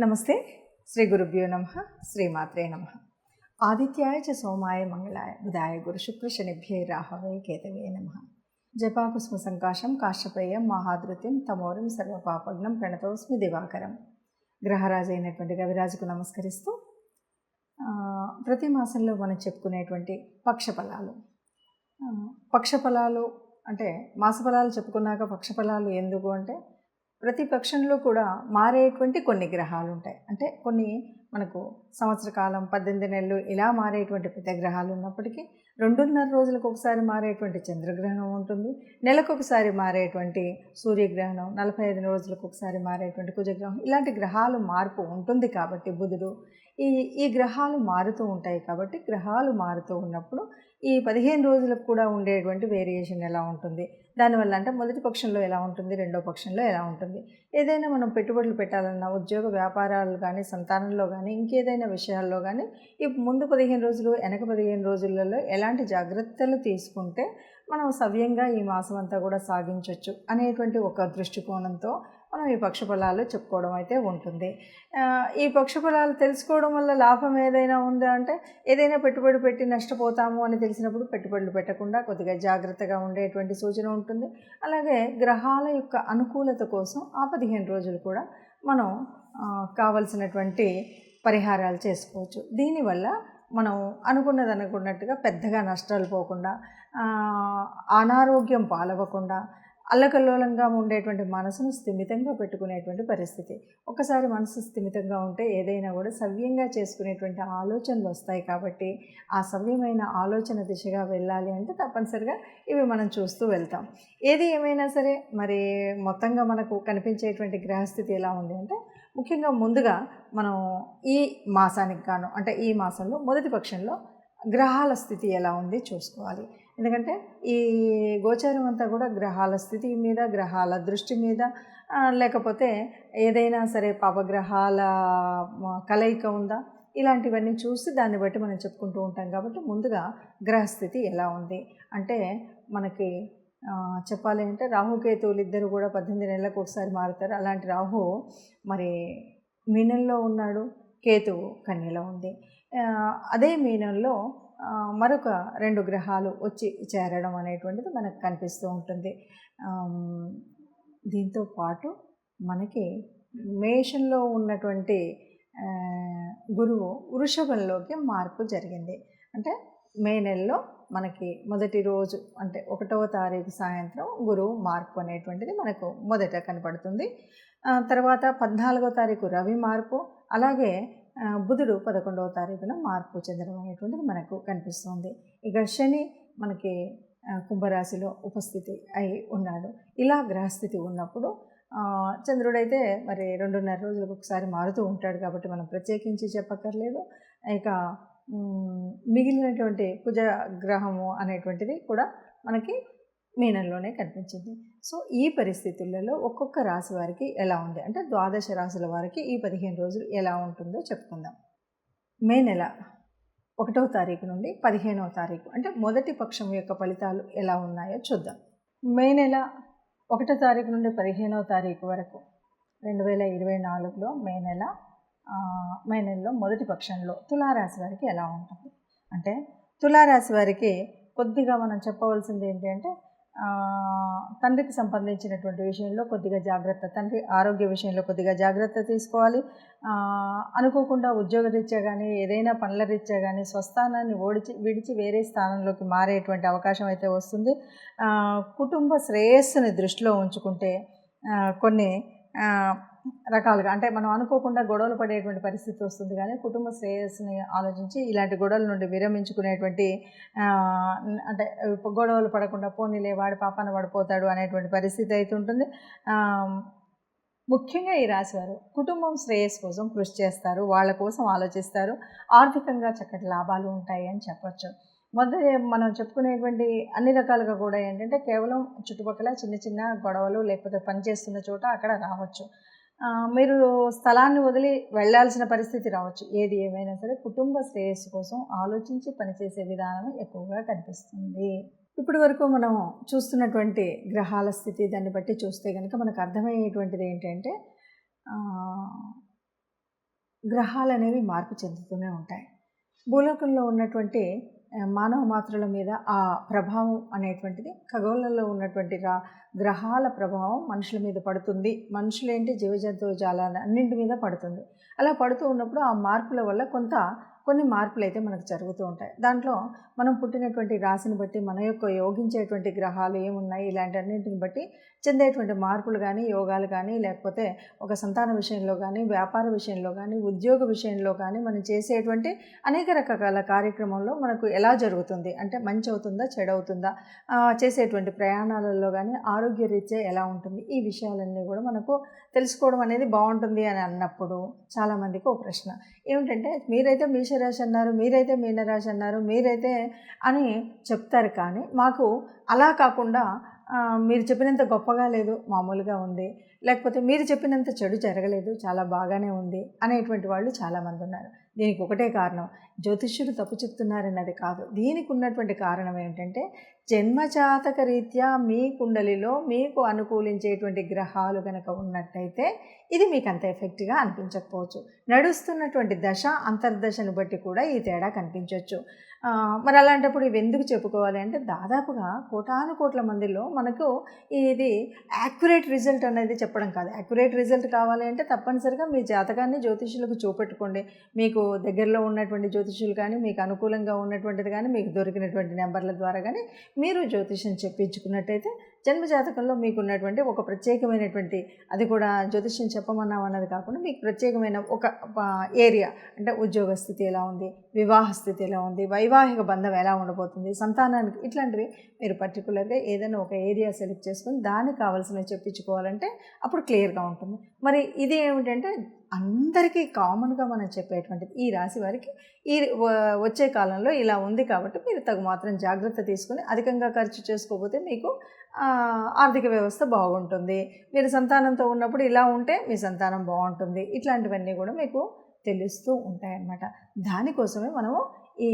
నమస్తే. శ్రీ గురుభ్యో నమః. శ్రీమాత్రే నమః. ఆదిత్యాయ చ సోమాయ మంగళాయ బుధాయ గురు శుక్ర శనిభ్యై రాహవే కేతవే నమః. జపాకుస్మ సంకాశం కాశ్యపేయం మహాధృత్యం తమోరం సర్వపాపగ్నం ప్రణతోస్మి దివాకరం. గ్రహరాజు అయినటువంటి రవిరాజుకు నమస్కరిస్తూ ప్రతి మాసంలో మనం చెప్పుకునేటువంటి పక్షఫలాలు అంటే మాసఫలాలు చెప్పుకున్నాక పక్షఫలాలు ఎందుకు అంటే ప్రతి పక్షంలో కూడా మారేటువంటి కొన్ని గ్రహాలు ఉంటాయి. అంటే కొన్ని మనకు సంవత్సర కాలం 18 నెలలు ఇలా మారేటువంటి పెద్ద గ్రహాలు ఉన్నప్పటికీ 2.5 రోజులకు ఒకసారి మారేటువంటి చంద్రగ్రహణం ఉంటుంది. నెలకు ఒకసారి మారేటువంటి సూర్యగ్రహణం, 45 రోజులకు ఒకసారి మారేటువంటి కుజగ్రహం, ఇలాంటి గ్రహాలు మార్పు ఉంటుంది. కాబట్టి బుధుడు ఈ గ్రహాలు మారుతూ ఉంటాయి. కాబట్టి గ్రహాలు మారుతూ ఉన్నప్పుడు ఈ 15 రోజులకు కూడా ఉండేటువంటి వేరియేషన్ ఎలా ఉంటుంది, దానివల్ల అంటే మొదటి పక్షంలో ఎలా ఉంటుంది, రెండో పక్షంలో ఎలా ఉంటుంది, ఏదైనా మనం పెట్టుబడులు పెట్టాలన్నా ఉద్యోగ వ్యాపారాలు కానీ, సంతానంలో కానీ, ఇంకేదైనా విషయాల్లో కానీ ఈ ముందు 15 రోజులు వెనక 15 రోజులలో ఎలాంటి జాగ్రత్తలు తీసుకుంటే మనం సవ్యంగా ఈ మాసం అంతా కూడా సాగించవచ్చు అనేటువంటి ఒక దృష్టికోణంతో మనం ఈ పక్షఫలాలు చెప్పుకోవడం అయితే ఉంటుంది. ఈ పక్షఫలాలు తెలుసుకోవడం వల్ల లాభం ఏదైనా ఉందా అంటే ఏదైనా పెట్టుబడి పెట్టి నష్టపోతాము అని తెలిసినప్పుడు పెట్టుబడులు పెట్టకుండా కొద్దిగా జాగ్రత్తగా ఉండేటువంటి సూచన ఉంటుంది. అలాగే గ్రహాల యొక్క అనుకూలత కోసం ఆ 15 రోజులు కూడా మనం కావలసినటువంటి పరిహారాలు చేసుకోవచ్చు. దీనివల్ల మనం అనుకున్నట్టుగా పెద్దగా నష్టాలు పోకుండా, అనారోగ్యం పాలవ్వకుండా, అల్లకల్లోలంగా ఉండేటువంటి మనసును స్థిమితంగా పెట్టుకునేటువంటి పరిస్థితి. ఒకసారి మనసు స్థిమితంగా ఉంటే ఏదైనా కూడా సవ్యంగా చేసుకునేటువంటి ఆలోచనలు వస్తాయి. కాబట్టి ఆ సవ్యమైన ఆలోచన దిశగా వెళ్ళాలి అంటే తప్పనిసరిగా ఇవి మనం చూస్తూ వెళ్తాం. ఏది ఏమైనా సరే మరి మొత్తంగా మనకు కనిపించేటువంటి గ్రహస్థితి ఎలా ఉంది అంటే ముఖ్యంగా ముందుగా మనం ఈ మాసానికి గాను అంటే ఈ మాసంలో మొదటి పక్షంలో గ్రహాల స్థితి ఎలా ఉంది చూసుకోవాలి. ఎందుకంటే ఈ గోచారం అంతా కూడా గ్రహాల స్థితి మీద, గ్రహాల దృష్టి మీద, లేకపోతే ఏదైనా సరే పాపగ్రహాల కలయిక ఉందా, ఇలాంటివన్నీ చూసి దాన్ని బట్టి మనం చెప్పుకుంటూ ఉంటాం. కాబట్టి ముందుగా గ్రహస్థితి ఎలా ఉంది అంటే మనకి చెప్పాలి అంటే రాహుకేతువులు ఇద్దరు కూడా 18 నెలలకు ఒకసారి మారుతారు. అలాంటి రాహు మరి మీనంలో ఉన్నాడు, కేతువు కన్యలో ఉంది. అదే మీనంలో మరొక 2 గ్రహాలు వచ్చి చేరడం అనేటువంటిది మనకు కనిపిస్తూ ఉంటుంది. దీంతో పాటు మనకి మేషంలో ఉన్నటువంటి గురువు వృషభంలోకి మార్పు జరిగింది. అంటే మే నెలలో మనకి మొదటి రోజు అంటే 1వ తారీఖు సాయంత్రం గురువు మార్పు అనేటువంటిది మనకు మొదట కనపడుతుంది. తర్వాత 14వ తారీఖు రవి మార్పు, అలాగే బుధుడు 11వ తారీఖున మార్పు చెందడం అనేటువంటిది మనకు కనిపిస్తుంది. ఇక శని మనకి కుంభరాశిలో ఉపస్థితి అయి ఉన్నాడు. ఇలా గ్రహస్థితి ఉన్నప్పుడు చంద్రుడైతే మరి 2.5 రోజులకు ఒకసారి మారుతూ ఉంటాడు. కాబట్టి మనం ప్రత్యేకించి చెప్పక్కర్లేదు. ఇక మిగిలినటువంటి కుజ గ్రహము అనేటువంటిది కూడా మనకి మీనంలోనే కనిపించింది. సో ఈ పరిస్థితులలో ఒక్కొక్క రాశి వారికి ఎలా ఉంది అంటే 12 రాశుల వారికి ఈ 15 రోజులు ఎలా ఉంటుందో చెప్పుకుందాం. మే నెల 1వ తారీఖు నుండి 15వ తారీఖు అంటే మొదటి పక్షం యొక్క ఫలితాలు ఎలా ఉన్నాయో చూద్దాం. మే నెల 1వ తారీఖు నుండి 15వ తారీఖు వరకు 2024లో మే నెలలో మొదటి పక్షంలో తులారాశి వారికి ఎలా ఉంటుంది అంటే తులారాశి వారికి కొద్దిగా మనం చెప్పవలసింది ఏంటి అంటే తండ్రికి సంబంధించినటువంటి విషయంలో కొద్దిగా జాగ్రత్త, తండ్రి ఆరోగ్య విషయంలో కొద్దిగా జాగ్రత్త తీసుకోవాలి. అనుకోకుండా ఉద్యోగరీత్యా కానీ ఏదైనా పనుల రీత్యా కానీ స్వస్థానాన్ని విడిచి వేరే స్థానంలోకి మారేటువంటి అవకాశం అయితే వస్తుంది. కుటుంబ శ్రేయస్సుని దృష్టిలో ఉంచుకుంటే కొన్ని రకాలుగా అంటే మనం అనుకోకుండా గొడవలు పడేటువంటి పరిస్థితి వస్తుంది. కానీ కుటుంబ శ్రేయస్సుని ఆలోచించి ఇలాంటి గొడవల నుండి విరమించుకునేటువంటి అంటే గొడవలు పడకుండా పోనీలే వాడి పాపాన పడిపోతాడు అనేటువంటి పరిస్థితి అయితే ఉంటుంది. ముఖ్యంగా ఈ రాశివారు కుటుంబం శ్రేయస్సు కోసం కృషి చేస్తారు, వాళ్ళ కోసం ఆలోచిస్తారు. ఆర్థికంగా చక్కటి లాభాలు ఉంటాయి అని చెప్పచ్చు. మొదటి మనం చెప్పుకునేటువంటి అన్ని రకాలుగా కూడా ఏంటంటే కేవలం చుట్టుపక్కల చిన్న చిన్న గొడవలు లేకపోతే పనిచేస్తున్న చోట అక్కడ రావచ్చు. మీరు స్థలాన్ని వదిలి వెళ్ళాల్సిన పరిస్థితి రావచ్చు. ఏది ఏమైనా సరే కుటుంబ శ్రేయస్సు కోసం ఆలోచించి పనిచేసే విధానం ఎక్కువగా కనిపిస్తుంది. ఇప్పటి వరకు మనం చూస్తున్నటువంటి గ్రహాల స్థితి దాన్ని బట్టి చూస్తే కనుక మనకు అర్థమయ్యేటువంటిది ఏంటంటే గ్రహాలనేవి మార్పు చెందుతూనే ఉంటాయి. భూలోకంలో ఉన్నటువంటి మానవ మాత్రుల మీద ఆ ప్రభావం అనేటువంటిది ఖగోళంలో ఉన్నటువంటి గ్రహాల ప్రభావం మనుషుల మీద పడుతుంది. మనుషులేంటి, జీవజంతువు జాలాల అన్నింటి మీద పడుతుంది. అలా పడుతూ ఉన్నప్పుడు ఆ మార్పుల వల్ల కొన్ని మార్పులైతే మనకు జరుగుతూ ఉంటాయి. దాంట్లో మనం పుట్టినటువంటి రాశిని బట్టి, మన యొక్క యోగించేటువంటి గ్రహాలు ఏమున్నాయి, ఇలాంటన్నింటిని బట్టి చెందేటువంటి మార్పులు కానీ, యోగాలు కానీ, లేకపోతే ఒక సంతాన విషయంలో కానీ, వ్యాపార విషయంలో కానీ, ఉద్యోగ విషయంలో కానీ, మనం చేసేటువంటి అనేక రకాల కార్యక్రమంలో మనకు ఎలా జరుగుతుంది అంటే మంచి అవుతుందా, చెడు అవుతుందా, చేసేటువంటి ప్రయాణాలలో కానీ ఆరోగ్యరీత్యా ఎలా ఉంటుంది, ఈ విషయాలన్నీ కూడా మనకు తెలుసుకోవడం అనేది బాగుంటుంది అని అన్నప్పుడు చాలామందికి ఒక ప్రశ్న ఏమిటంటే, మీరైతే మేషరాశి అన్నారు, మీరైతే మీనరాశి అన్నారు, మీరైతే అని చెప్తారు, కానీ మాకు అలా కాకుండా మీరు చెప్పినంత గొప్పగా లేదు, మామూలుగా ఉంది, లేకపోతే మీరు చెప్పినంత చెడు జరగలేదు, చాలా బాగానే ఉంది అనేటువంటి వాళ్ళు చాలామంది ఉన్నారు. దీనికి ఒకటే కారణం, జ్యోతిష్యుడు తప్పు చెప్తున్నారన్నది కాదు. దీనికి ఉన్నటువంటి కారణం ఏంటంటే, జన్మజాతక రీత్యా మీ కుండలిలో మీకు అనుకూలించేటువంటి గ్రహాలు కనుక ఉన్నట్టయితే ఇది మీకు అంత ఎఫెక్ట్గా అనిపించకపోవచ్చు. నడుస్తున్నటువంటి దశ అంతర్దశను బట్టి కూడా ఈ తేడా కనిపించవచ్చు. మరి అలాంటప్పుడు ఇవి ఎందుకు చెప్పుకోవాలి అంటే, దాదాపుగా కోటాను కోట్ల మందిలో మనకు ఇది యాక్యురేట్ రిజల్ట్ అనేది చెప్పడం కాదు. యాక్యురేట్ రిజల్ట్ కావాలి అంటే తప్పనిసరిగా మీ జాతకాన్ని జ్యోతిష్యులకు చూపెట్టుకోండి. మీకు దగ్గరలో ఉన్నటువంటి జ్యోతిష్యులు కానీ, మీకు అనుకూలంగా ఉన్నటువంటిది కానీ, మీకు దొరికినటువంటి నెంబర్ల ద్వారా కానీ మీరు జ్యోతిష్యం చెప్పించుకున్నట్టయితే జన్మజాతకంలో మీకు ఉన్నటువంటి ఒక ప్రత్యేకమైనటువంటి, అది కూడా జ్యోతిష్యం చెప్పమన్నాం అన్నది కాకుండా మీకు ప్రత్యేకమైన ఒక ఏరియా అంటే ఉద్యోగ స్థితి ఎలా ఉంది, వివాహ స్థితి ఎలా ఉంది, వైవాహిక బంధం ఎలా ఉండబోతుంది, సంతానానికి, ఇట్లాంటివి మీరు పర్టికులర్గా ఏదైనా ఒక ఏరియా సెలెక్ట్ చేసుకొని దానికి కావాల్సినవి చెప్పించుకోవాలంటే అప్పుడు క్లియర్గా ఉంటుంది. మరి ఇది ఏమిటంటే అందరికీ కామన్గా మనం చెప్పేటువంటిది, ఈ రాశి వారికి ఈ వచ్చే కాలంలో ఇలా ఉంది కాబట్టి మీరు తగు మాత్రం జాగ్రత్త తీసుకుని అధికంగా ఖర్చు చేసుకోకపోతే మీకు ఆర్థిక వ్యవస్థ బాగుంటుంది. మీరు సంతానంతో ఉన్నప్పుడు ఇలా ఉంటే మీ సంతానం బాగుంటుంది. ఇట్లాంటివన్నీ కూడా మీకు తెలుస్తూ ఉంటాయన్నమాట. దానికోసమే మనము ఈ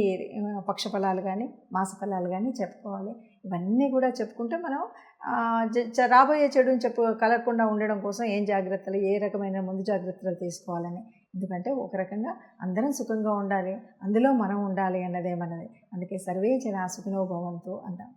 పక్షఫలాలు కానీ, మాసఫలాలు కానీ చెప్పుకోవాలి. ఇవన్నీ కూడా చెప్పుకుంటే మనం రాబోయే చెడుని కలగకుండా ఉండడం కోసం ఏం జాగ్రత్తలు, ఏ రకమైన ముందు జాగ్రత్తలు తీసుకోవాలని. ఎందుకంటే ఒక రకంగా అందరం సుఖంగా ఉండాలి, అందులో మనం ఉండాలి అన్నదే మనది. అందుకే సర్వే జనా సుఖినో భవంతు అంటాం.